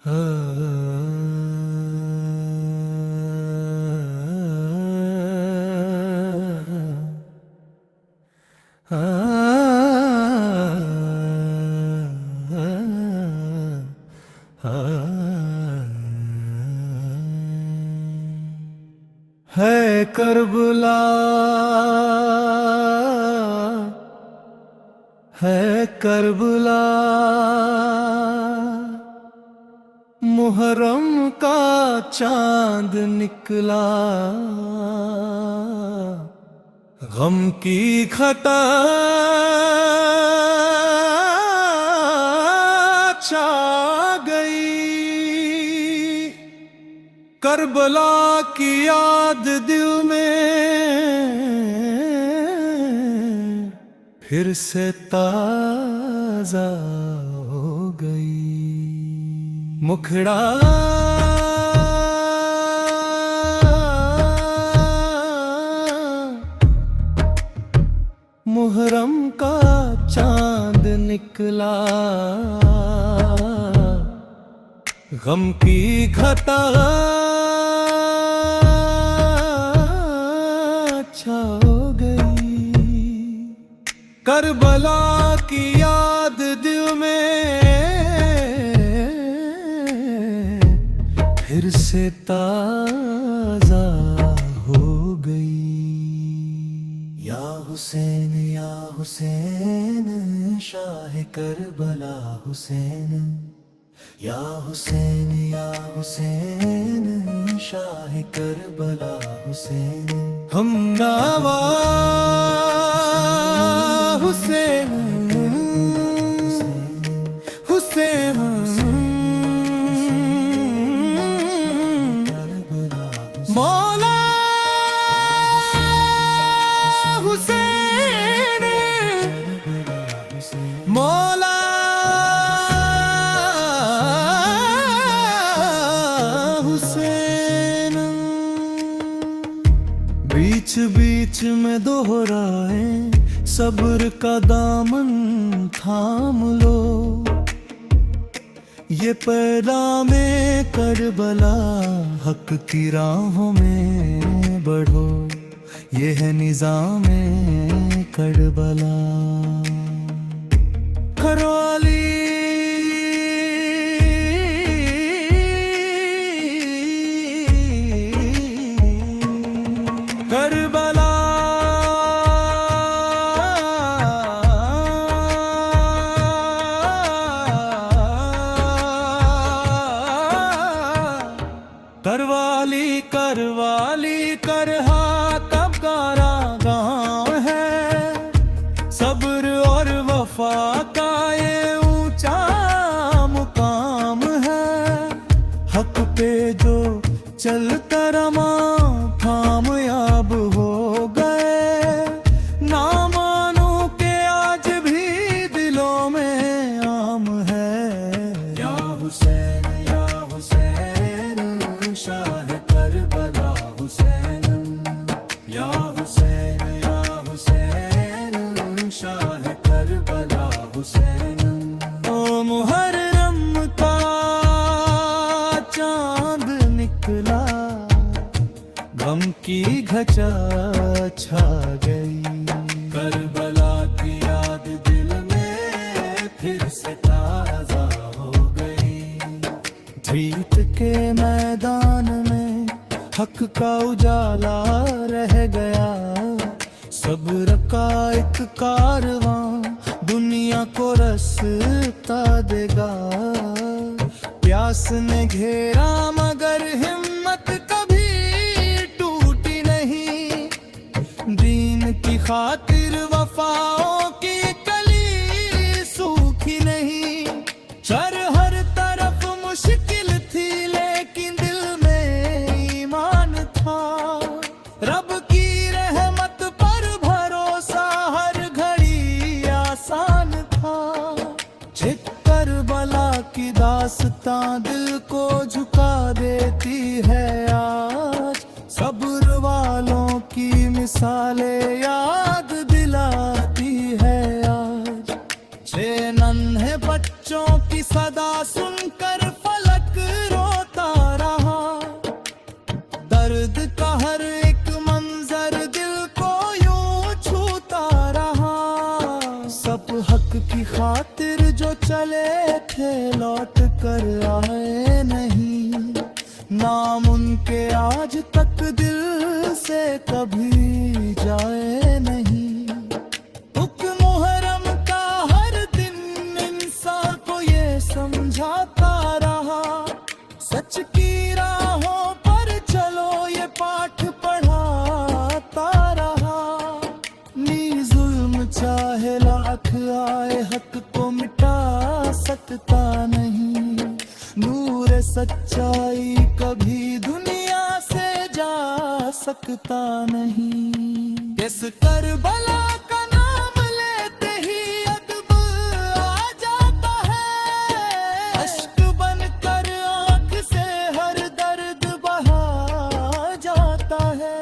है करबला, है करबला, मुहर्रम का चांद निकला, गम की घटा छा गई। करबला की याद दिल में फिर से ताजा हो गई। मुखड़ा मुहर्रम का चांद निकला, गम की घटा छा गई। करबला की याद दिल में फिर से ताजा हो गई। या हुसैन या हुसैन, शाह करबला हुसैन। या हुसैन या हुसैन, शाह करबला हुसैन। हमनावा हुसैन, हुसैन, मौला हुसैन, मौला हुसैन। बीच बीच में दोहराए, सब्र का दामन थाम लो। ये पैगामे करबला, हक की राहों में बढ़ो। ये है निज़ामे करबला। करवाली करबला, करवाली करवाली करहा कब गारा गाँव है। सब्र और वफा का ये ऊंचा मुकाम है। हक पे जो चलता रमा कामयाब हो गए। ना मानो के आज भी दिलों में आम है। या हुसैन या हुसैन, शाह करबला हुसैन। या हुसैन या हुसैन, शाह करबला हुसैन। ओ मुहर्रम का चांद निकला, गम की घटा छा गई। करबला की याद दिल में फिर से ताजा हो गई। जीत के मैदान में हक का उजाला रह गया। सब्र का एक कारवां दुनिया को रास्ता देगा। प्यास ने घेरा मगर हिम्मत कभी टूटी नहीं। दीन की खातिर वफाओं की कली सूखी नहीं। चर हर तरफ मुश्किल थी लेकिन दिल में ईमान था। रब की रहमत पर भरोसा हर घड़ी आसान था। करबला की दास्तां दिल को झुका देती है आज। सब्र वालों की मिसालें याद दिलाती है आज। 6 नन्हे बच्चों की सदा सुनकर फलक पर आए नहीं, नाम उनके आज तक दिल से कभी जाए नहीं। तुक मुहर्रम का हर दिन इंसान को ये समझाता रहा, सच की राहों पर चलो ये पाठ पढ़ाता रहा। नी जुल्म चाहे लाख आए हक को मिटा सकता नहीं, नूर सच्चाई कभी दुनिया से जा सकता नहीं। इस करबला का नाम लेते ही अदब आ जाता है, अश्क बनकर आँख से हर दर्द बहा जाता है।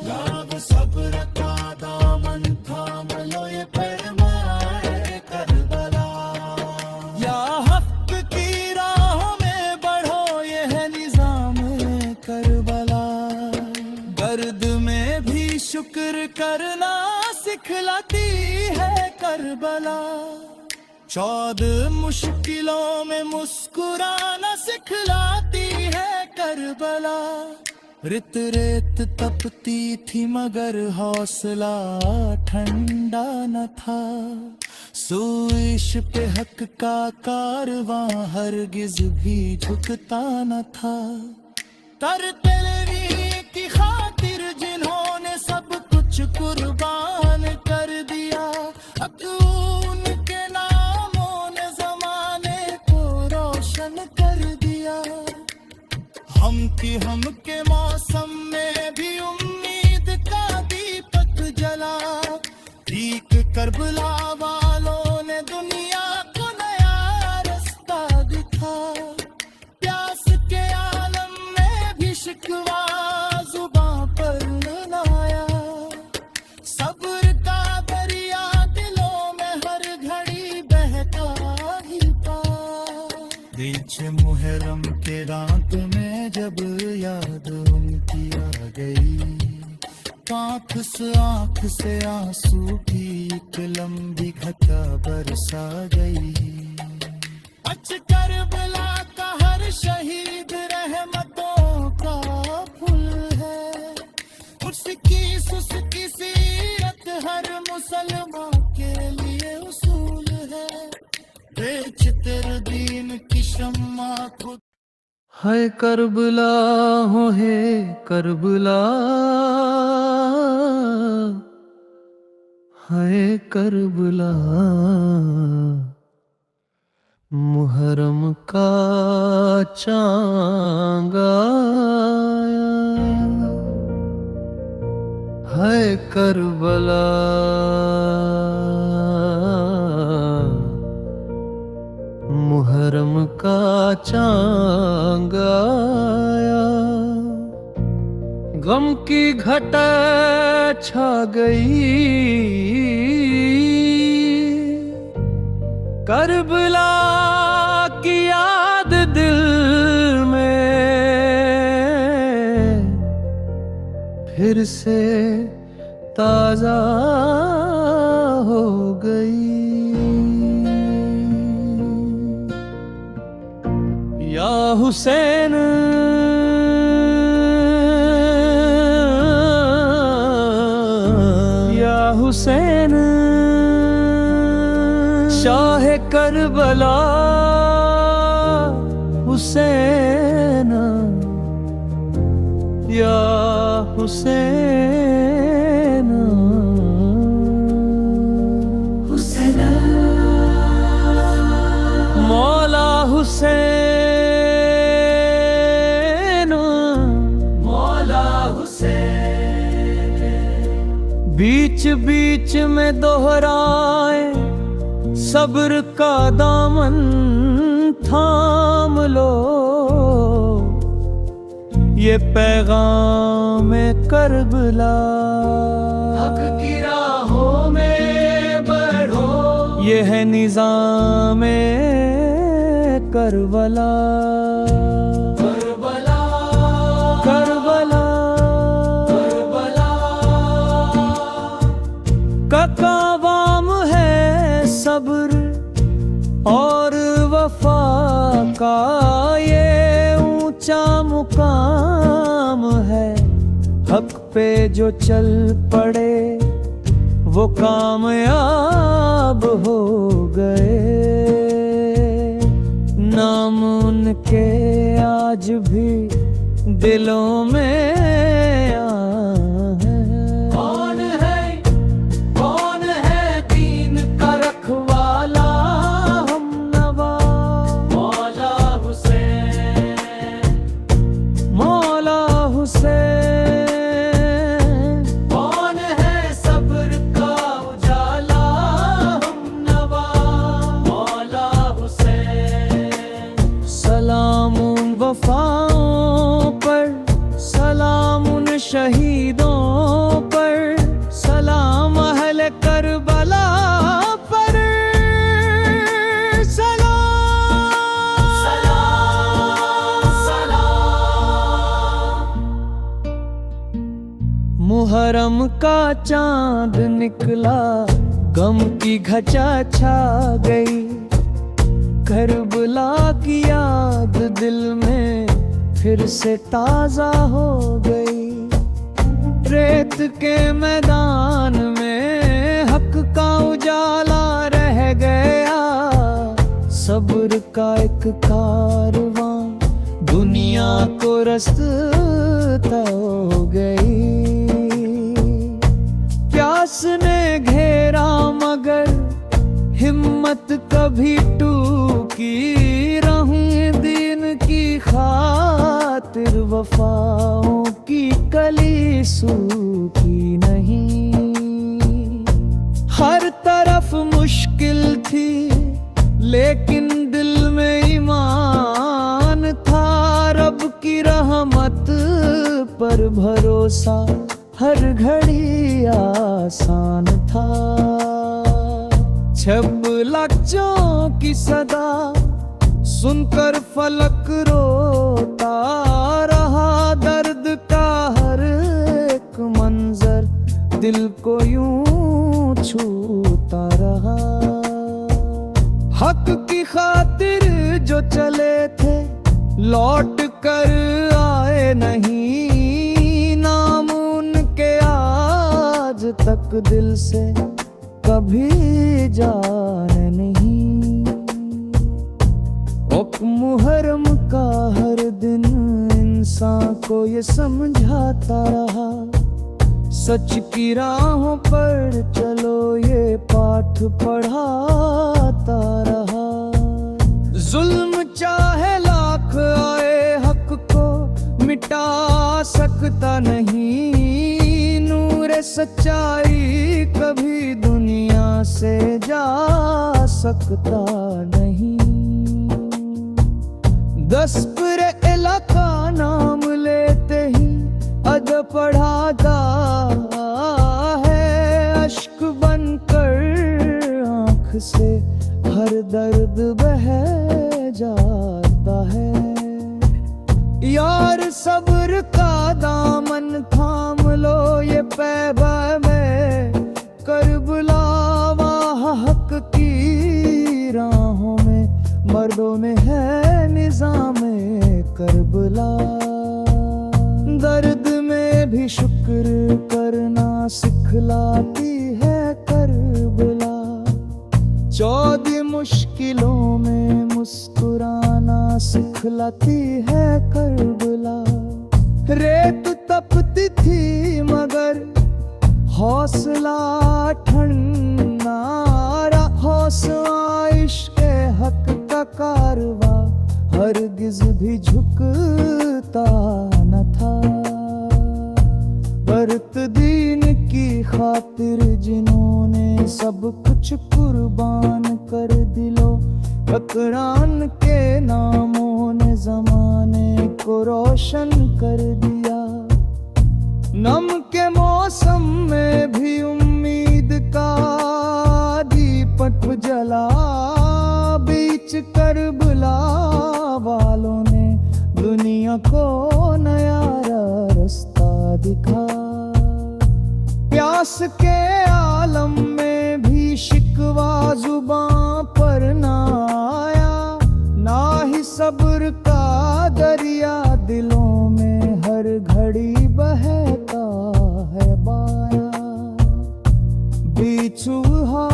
याद सब्र का दामन थाम लो ये पैमाए करबला, या हक की राहों में बढ़ो ये है निजाम करबला। दर्द में भी शुक्र करना सिखलाती है करबला, 14 मुश्किलों में मुस्कुराना सिखलाती है करबला। रित रेत तपती थी मगर हौसला ठंडा न था, सूइश पे हक का कारवां हरगिज भी झुकता न था। तरतलवी की खातिर जिन्होंने सब कुछ कुर्बान कर दिया, अब उनके नामों ने जमाने को रोशन कर दिया। हम के मौसम में भी उम्मीद का दीपक जला, ठीक करबला वालों ने दुनिया को नया रास्ता दिखा। प्यास के आलम में भी शिकवा जुबां पर न आया, सब्र का दरिया दिलों में हर घड़ी बहता ही था। बीच मुहर्रम के रात में जब याद उनकी आ गई, आँख से आंसू की एक लंबी घटा बरसा गई। अच करबला का हर शहीद रहमतों का फूल है, उसकी सुस्ती सीरत हर मुसलमान के लिए उसूल है। बेच तेरे दीन की शम्मा खुद है करबला हो है करबला, है करबला मुहर्रम का चांद आया, है करबला मुहर्रम का चांद आया। गम की घटा छा गई, करबला की याद दिल में फिर से ताजा हो गई। या हुसैन या हुसैन, शाह करबला हुसैन, या हुसैन हुसैन, मौला हुसैन, मौला हुसैन। बीच बीच में दोहराए सब्र का दामन थाम लो, ये पैगाम करबला। हक की राहों में बढ़ो, ये है निजाम करबला। करबला करबला करबला का काम है सब्र और वफा का काम है, हक पे जो चल पड़े वो कामयाब हो गए। नाम उनके आज भी दिलों में कौन है दीन का रखवाला हमनवा, मौला हुसैन, मौला हुसैन। कौन है सब्र का उजाला हमनवा, मौला हुसैन। सलाम उन वफाओं पर, सलाम उन शहीदों पर, सलाम अहले करबला पर, सलाम सलाम सलाम। मुहर्रम का चांद निकला, गम की घटा छा गई, करबला की याद दिल में फिर से ताजा हो गई। रेत के मैदान में हक का उजाला रह गया, सब्र का एक कारवां दुनिया को रास्ता हो गई। प्यास ने घेरा मगर हिम्मत कभी टूकी, रहूं दीन की खातिर वफाओं की कली सूखी नहीं। हर तरफ मुश्किल थी लेकिन दिल में ईमान था, रब की रहमत पर भरोसा हर घड़ी आसान था। छब लक्ष्यों की सदा सुनकर फलक रोता रहा, दर्द का हर एक मंजर दिल को यूं छूता रहा। हक की खातिर जो चले थे लौट कर आए नहीं, नाम उनके आज तक दिल से कभी जाने नहीं। मुहर्रम का हर दिन इंसान को ये समझाता रहा, सच की राहों पर चलो ये पाठ पढ़ाता रहा। जुल्म चाहे लाख आए हक को मिटा सकता नहीं, नूर सच्चाई कभी दुनिया से जा सकता नहीं। दस्तूरे इलाका नाम लेते ही अदब पढ़ाता है, अश्क बनकर आँख से हर दर्द बह जाता है। यार सब्र का दामन थाम लो ये पैबा में, करबला वहाँ हक की राहों में मर्दों में है निज़ामे करबला। दर्द में भी शुक्र करना सिखलाती है करबला, 14 मुश्किलों में मुस्कुराना सिखलाती है करबला। रेत तपती थी मगर हौसला ठंडा रहा, हौसला इश्क़ हक का कारवा हरगिज भी झुकता न था। बरत दीन की खातिर जिन्होंने सब कुछ कुर्बान कर दिलो, फकरान के नामों ने जमाने को रोशन कर दिया। नम के मौसम में भी उम्मीद का दीपक जला, बीच करबला वालों ने दुनिया को नया रास्ता दिखा। प्यास के आलम में भी शिकवा जुबां पर ना आया, ना ही सब्र का दरिया दिलों घड़ी बहता है बाया। बिछुहा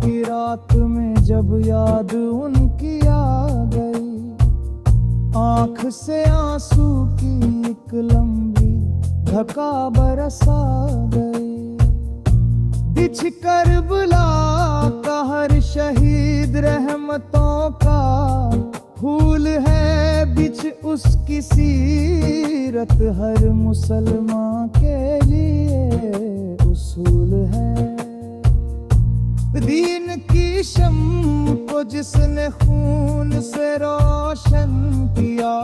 की रात में जब याद उनकी आ गई, आंख से आंसू की एक लंबी धका बरसा गई। बिछ करबला का हर शहीद रहमतों का फूल है, बिछ उसकी सीरत हर मुसलमान के लिए उसूल है। दीन की शम्म को जिसने खून से रोशन किया,